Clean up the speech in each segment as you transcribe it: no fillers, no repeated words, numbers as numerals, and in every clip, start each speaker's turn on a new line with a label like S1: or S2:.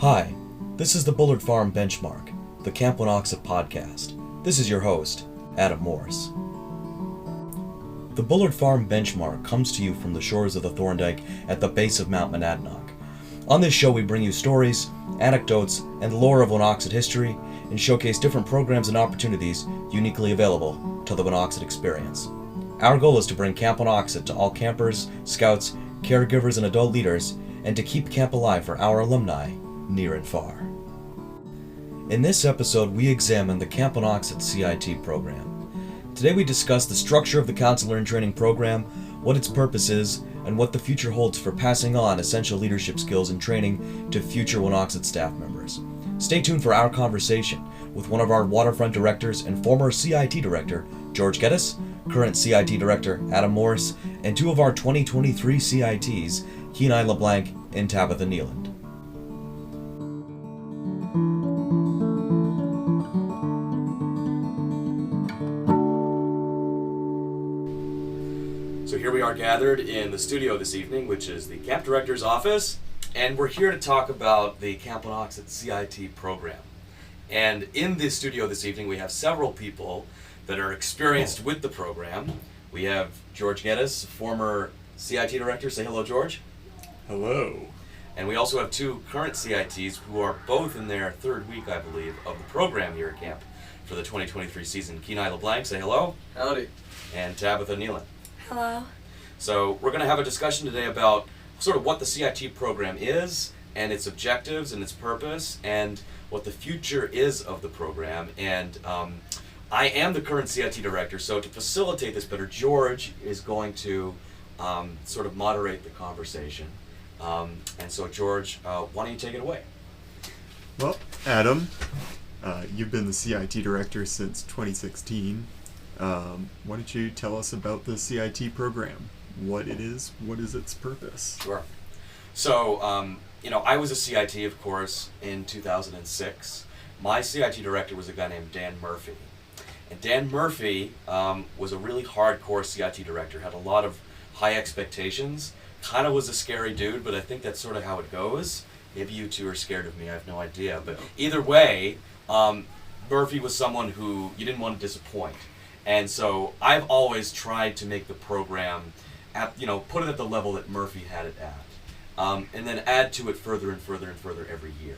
S1: Hi, this is the Bullard Farm Benchmark, the Camp Wanocksett podcast. This is your host, Adam Morse. The Bullard Farm Benchmark comes to you from the shores of the Thorndike at the base of Mount Monadnock. On this show we bring you stories, anecdotes, and lore of Wanocksett history, and showcase different programs and opportunities uniquely available to the Wanocksett experience. Our goal is to bring Camp Wanocksett to all campers, scouts, caregivers, and adult leaders, and to keep camp alive for our alumni, near and far. In this episode, we examine the Camp Wanocksett CIT program. Today we discuss the structure of the Counselor in Training program, what its purpose is, and what the future holds for passing on essential leadership skills and training to future Wanocksett staff members. Stay tuned for our conversation with one of our waterfront directors and former CIT director, George Geddes, current CIT director, Adam Morris, and two of our 2023 CITs, Kenai LeBlanc and Tabitha Nealand.
S2: So here we are gathered in the studio this evening, which is the camp director's office, and we're here to talk about the Camp Wanocksett CIT program. And in this studio this evening, we have several people that are experienced with the program. We have George Geddes, former CIT director. Say hello, George.
S3: Hello.
S2: And we also have two current CITs who are both in their third week, I believe, of the program here at camp for the 2023 season. Kenai LeBlanc, say hello.
S4: Howdy.
S2: And Tabitha Nealand.
S5: Hello.
S2: So we're going to have a discussion today about sort of what the CIT program is and its objectives and its purpose and what the future is of the program. And I am the current CIT director, so to facilitate this better, George is going to sort of moderate the conversation. And so George, why don't you take it away?
S3: Well, Adam, you've been the CIT director since 2016. Why don't you tell us about the CIT program? What it is, what is its purpose?
S2: Sure. So, I was a CIT, of course, in 2006. My CIT director was a guy named Dan Murphy. And Dan Murphy was a really hardcore CIT director, had a lot of high expectations, kind of was a scary dude, but I think that's sort of how it goes. Maybe you two are scared of me, I have no idea. But either way, Murphy was someone who you didn't want to disappoint. And so I've always tried to make the program, put it at the level that Murphy had it at, and then add to it further and further and further every year.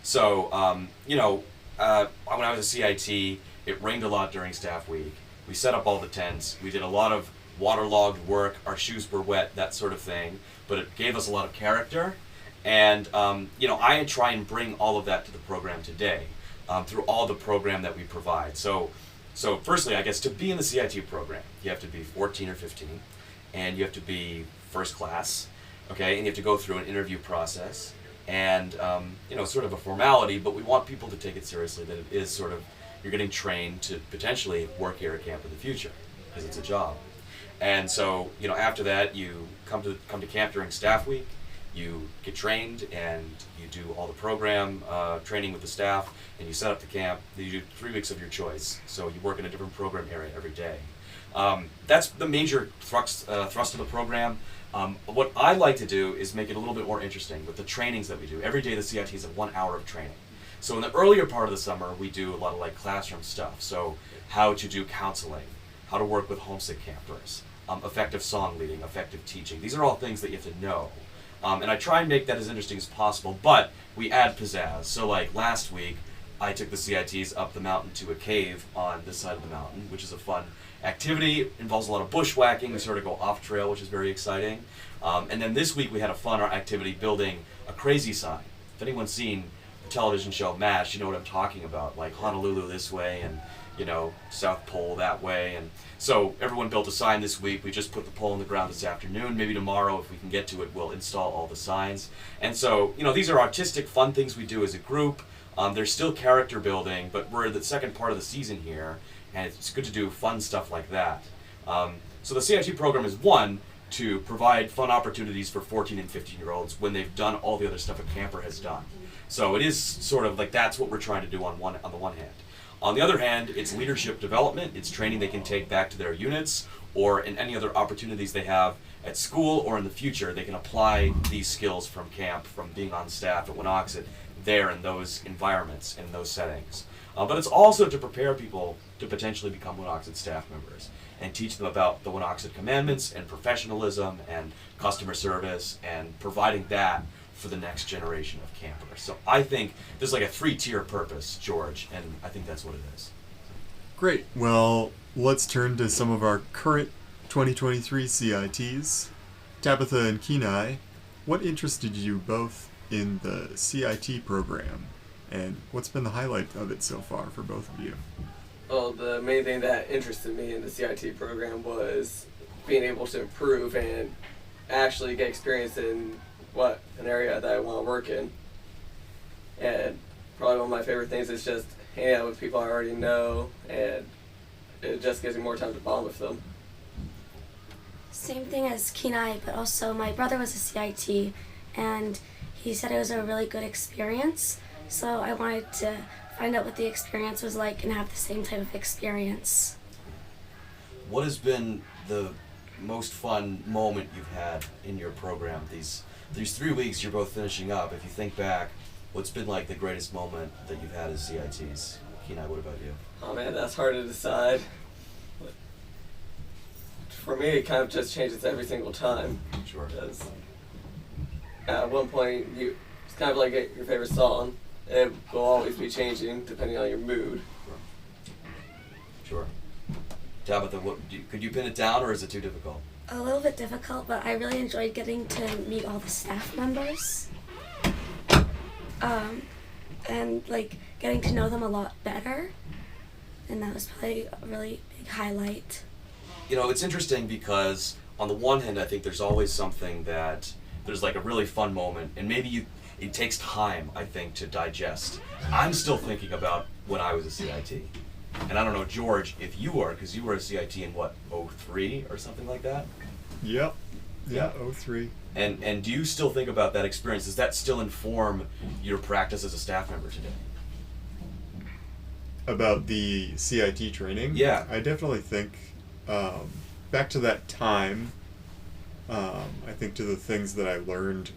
S2: So, when I was a CIT, it rained a lot during staff week. We set up all the tents. We did a lot of waterlogged work. Our shoes were wet, that sort of thing. But it gave us a lot of character. And, I try and bring all of that to the program today through all the program that we provide. So firstly, I guess to be in the CIT program, you have to be 14 or 15, and you have to be first class, okay, and you have to go through an interview process, and, sort of a formality, but we want people to take it seriously, that it is sort of, you're getting trained to potentially work here at camp in the future, because it's a job. And so, after that, you come to camp during staff week, you get trained, and you do all the program training with the staff, and you set up the camp. You do 3 weeks of your choice, so you work in a different program area every day. That's the major thrust of the program. What I like to do is make it a little bit more interesting with the trainings that we do. Every day the CITs have 1 hour of training. So in the earlier part of the summer, we do a lot of classroom stuff. So how to do counseling, how to work with homesick campers, effective song leading, effective teaching. These are all things that you have to know. And I try and make that as interesting as possible, but we add pizzazz. So last week, I took the CITs up the mountain to a cave on this side of the mountain, which is a fun activity. It involves a lot of bushwhacking. We sort of go off trail, which is very exciting. And then this week we had a fun activity building a crazy sign. If anyone's seen the television show MASH, you know what I'm talking about, like Honolulu this way and South Pole that way. And so everyone built a sign this week. We just put the pole in the ground this afternoon. Maybe tomorrow, if we can get to it, we'll install all the signs. And so, these are artistic, fun things we do as a group. They're still character building, but we're in the second part of the season here, and it's good to do fun stuff like that. So the CIT program is one, to provide fun opportunities for 14 and 15-year-olds when they've done all the other stuff a camper has done. So it is sort of that's what we're trying to do on the one hand. On the other hand, it's leadership development, it's training they can take back to their units, or in any other opportunities they have at school or in the future. They can apply these skills from camp, from being on staff at Wanocksett, there in those environments, in those settings. But it's also to prepare people to potentially become Wanocksett staff members and teach them about the Wanocksett commandments and professionalism and customer service and providing that for the next generation of campers. So I think there's like a 3-tier purpose, George, and I think that's what it is.
S3: Great. Well, let's turn to some of our current 2023 CITs. Tabitha and Kenai, what interested you both in the CIT program, and what's been the highlight of it so far for both of you?
S4: Well, the main thing that interested me in the CIT program was being able to improve and actually get experience in an area that I want to work in. And probably one of my favorite things is just hanging out with people I already know, and it just gives me more time to bond with them.
S5: Same thing as Kenai, but also my brother was a CIT, and he said it was a really good experience, so I wanted to find out what the experience was like and have the same type of experience.
S2: What has been the most fun moment you've had in your program? These 3 weeks you're both finishing up. If you think back, what's been like the greatest moment that you've had as CITs? Kenai, what about you?
S4: Oh man, that's hard to decide. But for me, it kind of just changes every single time.
S2: Sure.
S4: Because at one point, it's kind of like your favorite song. It will always be changing depending on your mood.
S2: Sure. Tabitha, could you pin it down, or is it too difficult?
S5: A little bit difficult, but I really enjoyed getting to meet all the staff members. And like getting to know them a lot better. And that was probably a really big highlight.
S2: You know, it's interesting because on the one hand, I think there's always something that there's like a really fun moment, and maybe it takes time, I think, to digest. I'm still thinking about when I was a CIT. And I don't know, George, if you were, because you were a CIT in what, 03 or something like that?
S3: Yep. Yeah, 03.
S2: And do you still think about that experience? Does that still inform your practice as a staff member today?
S3: About the CIT training?
S2: Yeah.
S3: I definitely think, back to that time, I think to the things that I learned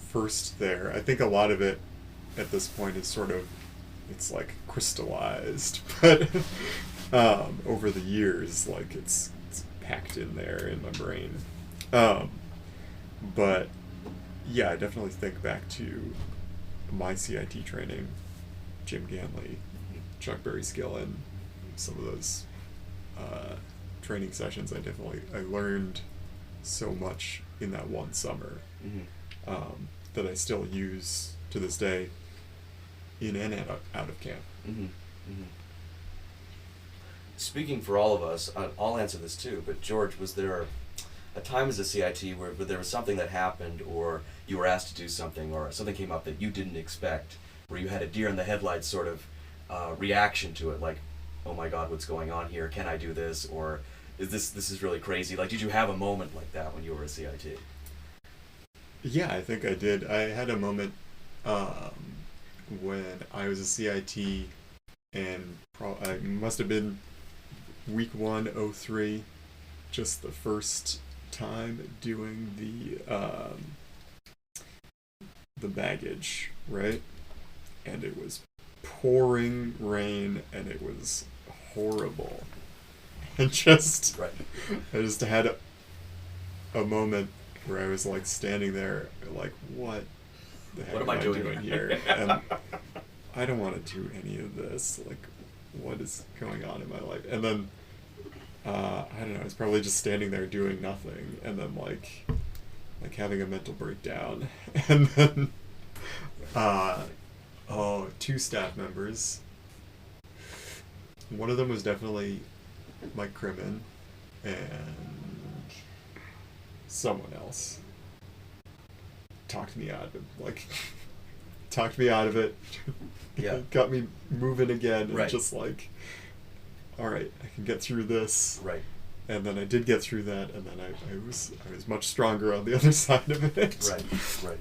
S3: first there, I think a lot of it at this point is sort of, it's like crystallized, but over the years, like it's packed in there in my brain. But yeah, I definitely think back to my CIT training, Jim Ganley, Chuck Berry-Skillen, some of those training sessions. I learned so much in that one summer that I still use to this day in and out of camp.
S2: Speaking for all of us, I'll answer this too, but George, was there a time as a CIT where there was something that happened, or you were asked to do something, or something came up that you didn't expect, where you had a deer in the headlights sort of reaction to it, like, oh my God, what's going on here? Can I do this? Or this is really crazy? Like, did you have a moment like that when you were a CIT?
S3: Yeah, I think I did. I had a moment when I was a CIT, and I must have been week 1, 03, just the first time doing the baggage, right? And it was pouring rain, and it was horrible. And just,
S2: Right.
S3: I just had a moment where I was like standing there, like, what the heck
S2: What am I doing
S3: here? And I don't want to do any of this. Like, what is going on in my life? And then, I don't know, I was probably just standing there doing nothing, and then like having a mental breakdown. And then, 2 staff members. One of them was definitely Mike Crimmin, and someone else talked me out of it.
S2: Yeah.
S3: Got me moving again, and
S2: Right.
S3: just like, all right, I can get through this.
S2: Right.
S3: and then I did get through that, and then I was much stronger on the other side of it.
S2: Right.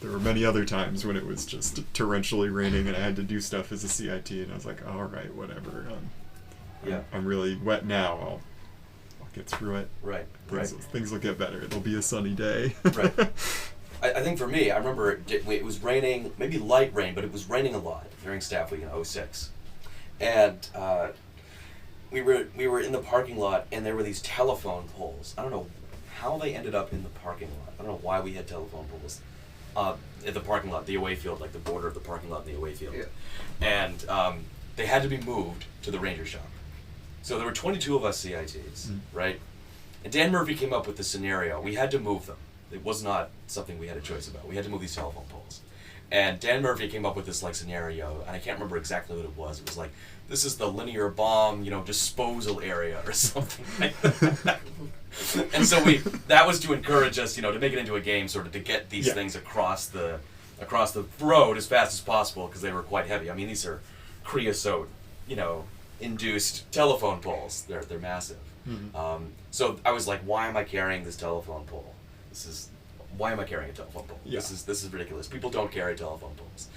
S3: There were many other times when it was just torrentially raining and I had to do stuff as a CIT, and I was like, all right, whatever. I'm really wet now. I'll get through it.
S2: Right.
S3: Things will get better. It'll be a sunny day.
S2: Right. I think for me, I remember it was raining, maybe light rain, but it was raining a lot during staff week in 06. And we were in the parking lot, and there were these telephone poles. I don't know how they ended up in the parking lot. I don't know why we had telephone poles at the parking lot, the away field, like the border of the parking lot and the away field. Yeah. And they had to be moved to the ranger shop. So there were 22 of us CITs, right? And Dan Murphy came up with the scenario. We had to move them. It was not something we had a choice about. We had to move these telephone poles. And Dan Murphy came up with this scenario, and I can't remember exactly what it was. It was like, this is the linear bomb, disposal area or something like that. And so that was to encourage us, to make it into a game, sort of to get these things across the road as fast as possible, because they were quite heavy. I mean, these are creosote, induced telephone poles. They're massive. Mm-hmm. So I was like, why am I carrying this telephone pole? Why am I carrying a telephone pole? Yeah. This is ridiculous. People don't carry telephone poles.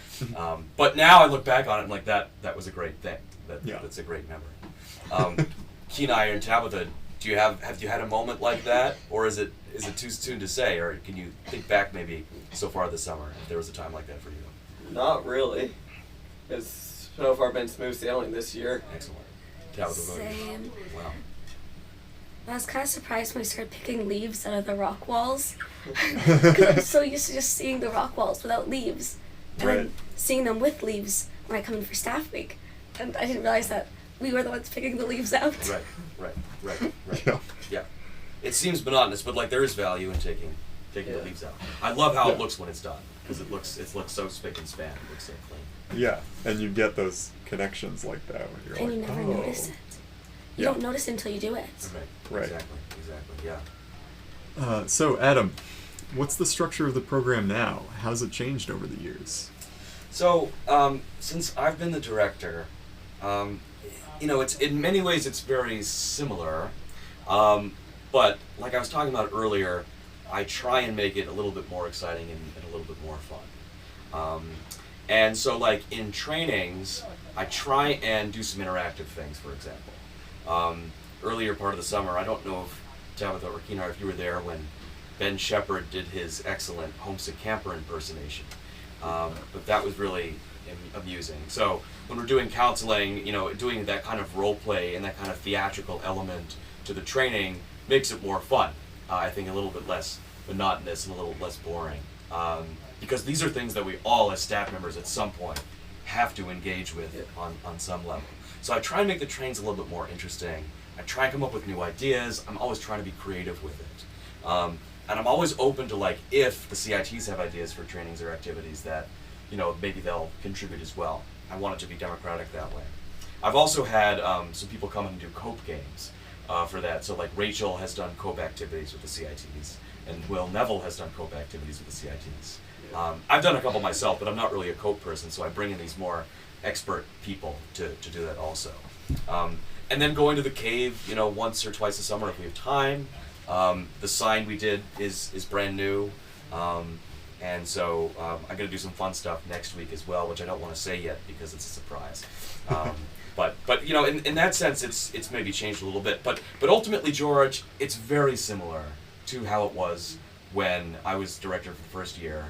S2: But now I look back on it and like that was a great thing. That's a great memory. Kenai and Tabitha, have you had a moment like that, or is it too soon to say, or can you think back maybe so far this summer if there was a time like that for you?
S4: Not really. It's so far been smooth sailing this year.
S2: Excellent. Tabitha,
S5: Same.
S2: Wow.
S5: I was kind of surprised when we started picking leaves out of the rock walls, because I'm so used to just seeing the rock walls without leaves, and then seeing them with leaves when I come in for staff week, and I didn't realize that we were the ones picking the leaves out.
S2: Right. Yeah. It seems monotonous, but there is value in taking the leaves out. I love how it looks when it's done, because it looks so spick and span. It looks so clean.
S3: Yeah, and you get those connections like that when you're
S5: and
S3: like,
S5: you never notice it. You don't notice it until you do it.
S2: Right. Exactly. Yeah.
S3: So Adam, what's the structure of the program now? How's it changed over the years?
S2: So since I've been the director, it's in many ways it's very similar, but like I was talking about earlier, I try and make it a little bit more exciting and a little bit more fun. And so in trainings, I try and do some interactive things, for example. Earlier part of the summer, I don't know if Tabitha or Kenai, if you were there when Ben Shepard did his excellent homesick camper impersonation, but that was really amusing. So when we're doing counseling, doing that kind of role play and that kind of theatrical element to the training makes it more fun. I think a little bit less monotonous and a little less boring, because these are things that we all as staff members at some point have to engage with on some level. So I try and make the trainings a little bit more interesting. I try and come up with new ideas. I'm always trying to be creative with it. And I'm always open to if the CITs have ideas for trainings or activities that, maybe they'll contribute as well. I want it to be democratic that way. I've also had some people come and do COPE games for that. So Rachel has done COPE activities with the CITs, and Will Neville has done COPE activities with the CITs. I've done a couple myself, but I'm not really a COPE person, so I bring in these more expert people to do that also. And then going to the cave, once or twice a summer if we have time. The sign we did is brand new. And so I'm going to do some fun stuff next week as well, which I don't want to say yet because it's a surprise. But in that sense, it's maybe changed a little bit. But ultimately, George, it's very similar to how it was when I was director for the first year,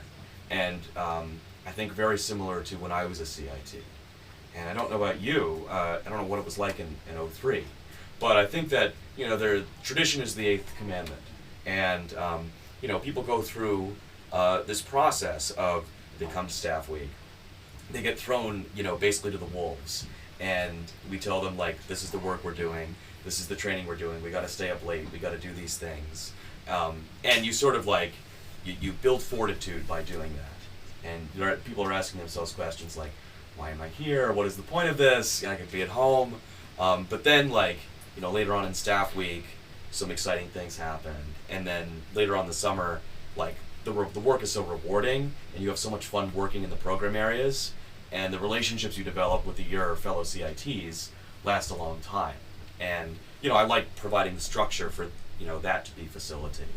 S2: and I think very similar to when I was a CIT. And I don't know about you, I don't know what it was like in 03, but I think that, their tradition is the 8th commandment. And, people go through this process of, they come to staff week, they get thrown, basically to the wolves. And we tell them, this is the work we're doing, this is the training we're doing, we gotta stay up late, we gotta do these things. And you sort of you build fortitude by doing that. And people are asking themselves questions like, why am I here? What is the point of this? I could be at home. But then, later on in staff week, some exciting things happen. And then later on the summer, the work is so rewarding, and you have so much fun working in the program areas, and the relationships you develop with your fellow CITs last a long time. And I like providing the structure for that to be facilitated.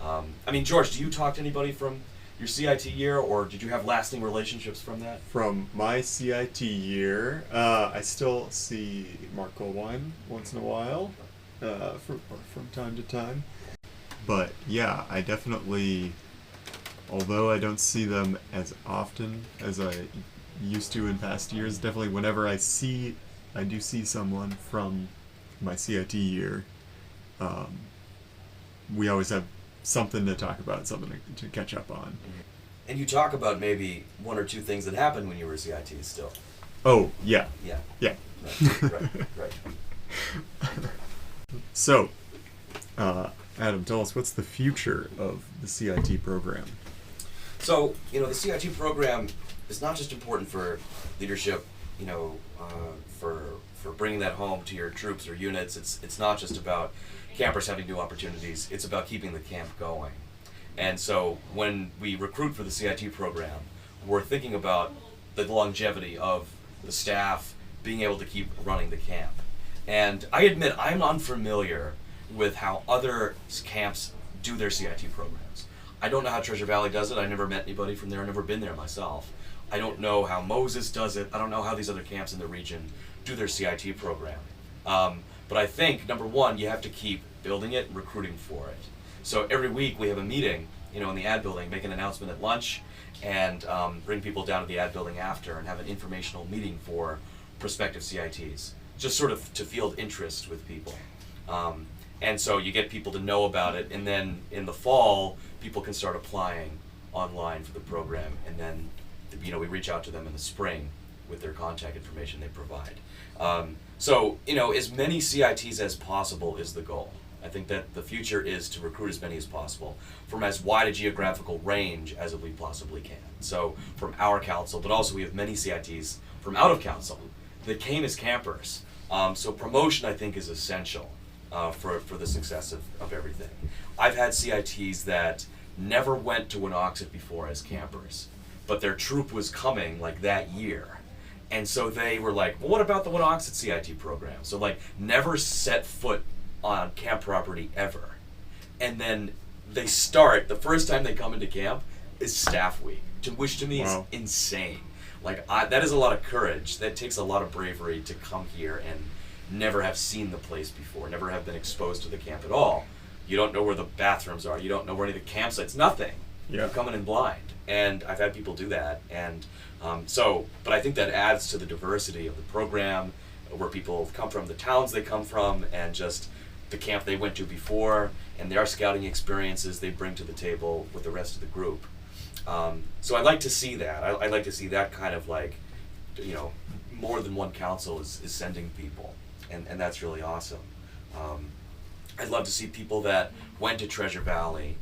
S2: I mean, George, do you talk to anybody from your CIT year, or did you have lasting relationships from that?
S3: From my CIT year, I still see Mark Goldwine once in a while, from time to time. But yeah, I definitely, although I don't see them as often as I used to in past years, definitely whenever I do see someone from my CIT year, we always have something to talk about, something to catch up on.
S2: And you talk about maybe one or two things that happened when you were a CIT still.
S3: Oh, yeah.
S2: Yeah.
S3: Yeah.
S2: Right.
S3: So, Adam, tell us, what's the future of the CIT program?
S2: So, the CIT program is not just important for leadership, for bringing that home to your troops or units. It's not just about campers having new opportunities. It's about keeping the camp going. And so when we recruit for the CIT program, we're thinking about the longevity of the staff being able to keep running the camp. And I admit I'm unfamiliar with how other camps do their CIT programs. I don't know how Treasure Valley does it. I never met anybody from there. I've never been there myself. I don't know how Moses does it. I don't know how these other camps in the region do their CIT program. But I think, number one, you have to keep building it and recruiting for it. So every week we have a meeting, in the ad building, make an announcement at lunch, and bring people down to the ad building after and have an informational meeting for prospective CITs, just sort of to field interest with people. And so you get people to know about it, and then in the fall, people can start applying online for the program, and then we reach out to them in the spring with their contact information they provide. So as many CITs as possible is the goal. I think that the future is to recruit as many as possible from as wide a geographical range as we possibly can. So from our council, but also we have many CITs from out of council that came as campers. So promotion, I think, is essential for the success of everything. I've had CITs that never went to Wanocksett before as campers, but their troop was coming like that year. And so they were like, well, what about the Wanocksett CIT program? So never set foot on camp property ever. And then they start, the first time they come into camp is staff week, which to me is insane. That is a lot of courage. That takes a lot of bravery to come here and never have seen the place before, never have been exposed to the camp at all. You don't know where the bathrooms are, you don't know where any of the campsites, nothing. Yeah. You're coming in blind. And I've had people do that. And but I think that adds to the diversity of the program, where people come from, the towns they come from, and just the camp they went to before, and their scouting experiences they bring to the table with the rest of the group. So I like to see that. I like to see that kind of more than one council is sending people, and that's really awesome. I'd love to see people that went to Treasure Valley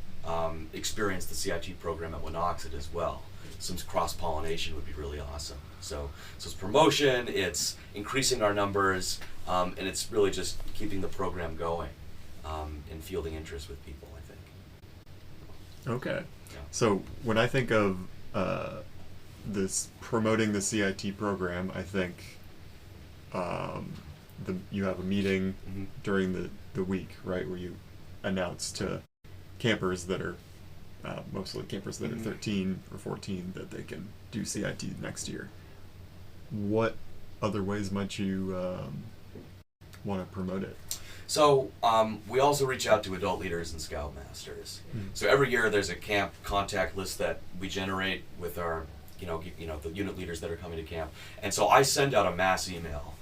S2: experience the CIT program at Wanocksett as well. Some cross-pollination would be really awesome. So it's promotion, it's increasing our numbers, and it's really just keeping the program going and fielding interest with people, I think.
S3: Okay.
S2: Yeah.
S3: So when I think of this promoting the CIT program, I think you have a meeting during the week, right, where you announce to campers that are mostly campers that are 13 or 14 that they can do CIT next year. What other ways might you want to promote it?
S2: So we also reach out to adult leaders and scoutmasters. So every year there's a camp contact list that we generate with our the unit leaders that are coming to camp, and so I send out a mass email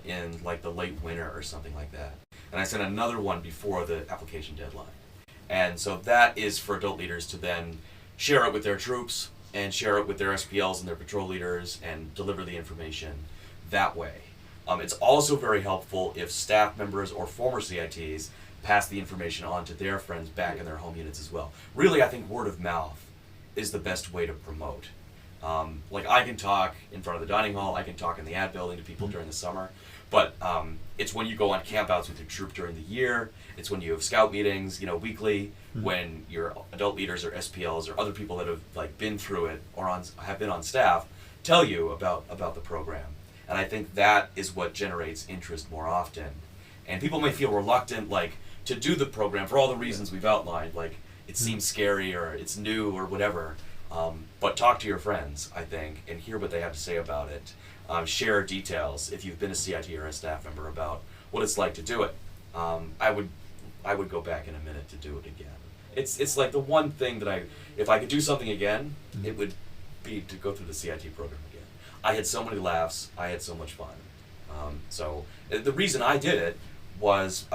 S2: in the late winter or something like that, and I send another one before the application deadline. And so that is for adult leaders to then share it with their troops and share it with their SPLs and their patrol leaders and deliver the information that way. It's also very helpful if staff members or former CITs pass the information on to their friends back in their home units as well. Really, I think word of mouth is the best way to promote. I can talk in front of the dining hall, I can talk in the ad building to people during the summer, but it's when you go on campouts with your troop during the year, it's when you have scout meetings, weekly, when your adult leaders or SPLs or other people that have been through it or have been on staff tell you about the program. And I think that is what generates interest more often. And people may feel reluctant, like, to do the program for all the reasons we've outlined, like it seems scary or it's new or whatever. But talk to your friends, I think, and hear what they have to say about it. Share details if you've been a CIT or a staff member about what it's like to do it. I would go back in a minute to do it again. It's like the one thing that if I could do something again, it would be to go through the CIT program again. I had so many laughs. I had so much fun. So the reason I did it was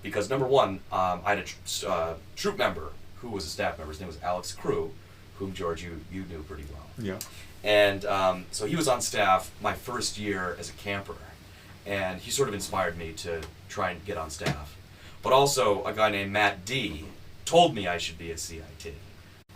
S2: because number one, I had a troop member who was a staff member. His name was Alex Crew, whom George you knew pretty well.
S3: Yeah.
S2: And so he was on staff my first year as a camper, and he sort of inspired me to try and get on staff. But also a guy named Matt D told me I should be a CIT.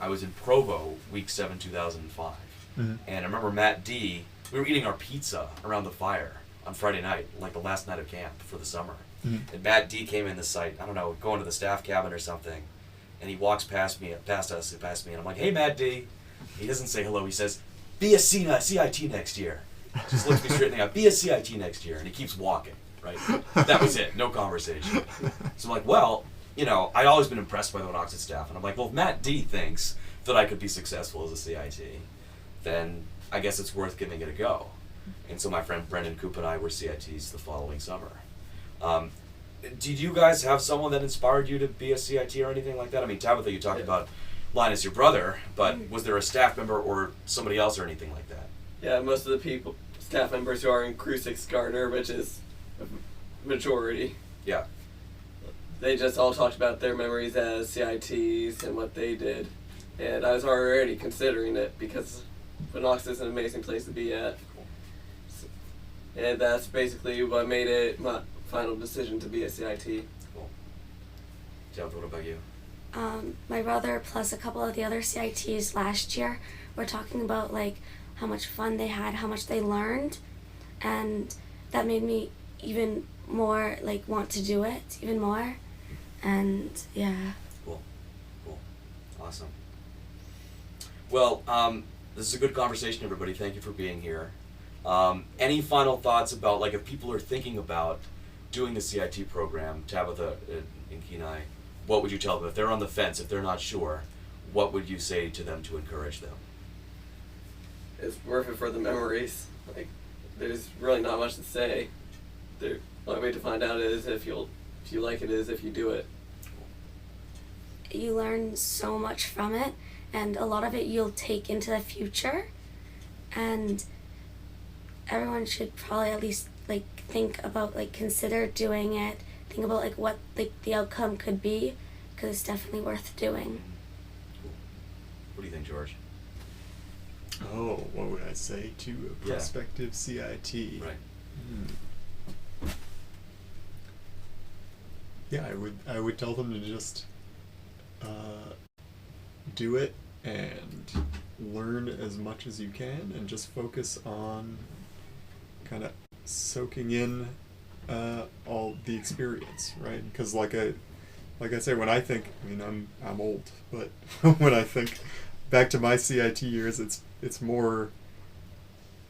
S2: I was in Provo, week 7, 2005. And I remember Matt D, we were eating our pizza around the fire on Friday night, like the last night of camp for the summer. And Matt D came in the site, I don't know, going to the staff cabin or something, and he walks past me, and I'm like, hey, Matt D. He doesn't say hello, he says, be a CIT next year. Just looks me straight in the eye, be a CIT next year, and he keeps walking, right? That was it, no conversation. So I'm like, well, you know, I'd always been impressed by the Wanocksett staff, and I'm like, well, if Matt D thinks that I could be successful as a CIT, then I guess it's worth giving it a go. And so my friend Brendan Coop and I were CITs the following summer. Did you guys have someone that inspired you to be a CIT or anything like that? I mean, Tabitha, you talked about Linus, your brother, but was there a staff member or somebody else or anything like that?
S4: Yeah, most of the staff members who are in Crew 6 Gardner, which is a majority.
S2: Yeah.
S4: They just all talked about their memories as CITs and what they did. And I was already considering it because Wanocksett is an amazing place to be at. And that's basically what made it my final decision to be a CIT.
S2: Cool. Tabitha, what about you?
S5: My brother plus a couple of the other CITs last year were talking about like how much fun they had, how much they learned, and that made me even more like want to do it even more. And yeah.
S2: Cool. Awesome. Well, this is a good conversation, everybody. Thank you for being here. Any final thoughts about, like, if people are thinking about doing the CIT program, Tabitha and Kenai, what would you tell them? If they're on the fence, if they're not sure, what would you say to them to encourage them?
S4: It's worth it for the memories. Like, there's really not much to say. The only way to find out is if you like it is if you do it.
S5: You learn so much from it, and a lot of it you'll take into the future, and everyone should probably at least like think about, like, consider doing it, think about like what like the outcome could be, because it's definitely worth doing.
S2: Cool. What do you think, George?
S3: Oh, what would I say to a
S2: Yeah.
S3: prospective CIT?
S2: Right.
S3: Yeah, I would tell them to just do it and learn as much as you can, and just focus on kind of soaking in all the experience, right? Because like I say, when I think, I mean, I'm old, but when I think back to my CIT years, it's more,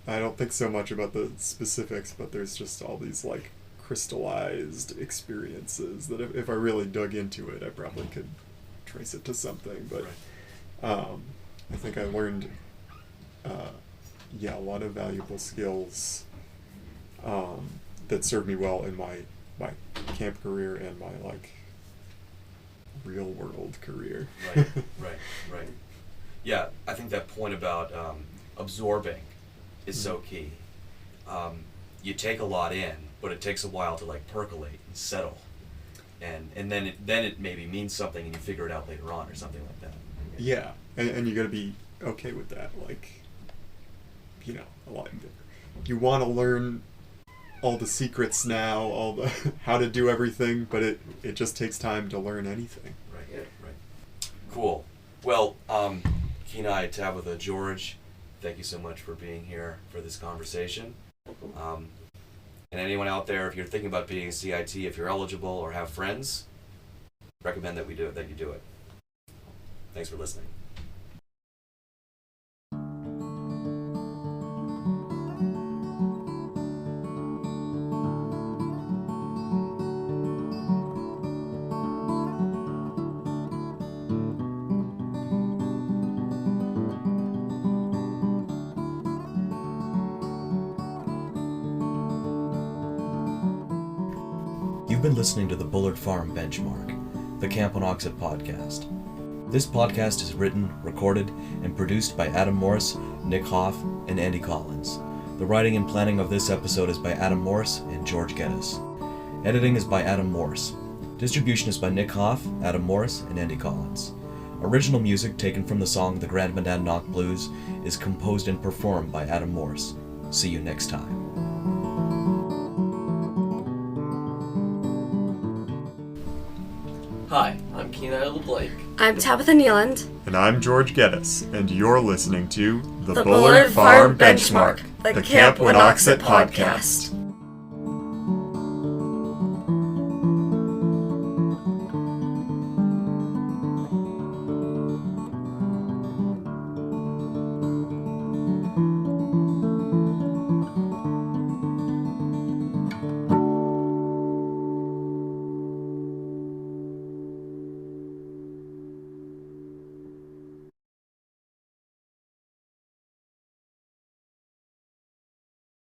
S3: I don't think so much about the specifics, but there's just all these like crystallized experiences that if I really dug into it, I probably could trace it to something. But I think I learned a lot of valuable skills that served me well in my camp career and my like real world career.
S2: Right. Yeah, I think that point about absorbing is so key. You take a lot in, but it takes a while to like percolate and settle, and then it maybe means something, and you figure it out later on or something like that.
S3: Yeah, and you got to be okay with that. Like, you know, a lot. You want to learn all the secrets now, all the how to do everything, but it just takes time to learn anything.
S2: Right. Cool. Well, Kenai, Tabitha, George, thank you so much for being here for this conversation. And anyone out there, if you're thinking about being a CIT, if you're eligible or have friends, recommend that you do it. Thanks for listening.
S1: been listening to the Bullard Farm Benchmark, the Camp Wanocksett podcast. This podcast is written, recorded, and produced by Adam Morris, Nick Hoff, and Andy Collins. The writing and planning of this episode is by Adam Morris and George Geddes. Editing is by Adam Morris. Distribution is by Nick Hoff, Adam Morris, and Andy Collins. Original music taken from the song The Grand Monadnock Blues is composed and performed by Adam Morris. See you next time.
S4: Hi, I'm Kenai LeBlake.
S5: I'm Tabitha Nealand.
S3: And I'm George Geddes, and you're listening to
S5: The Bullard Farm Benchmark, the Camp Wanocksett podcast.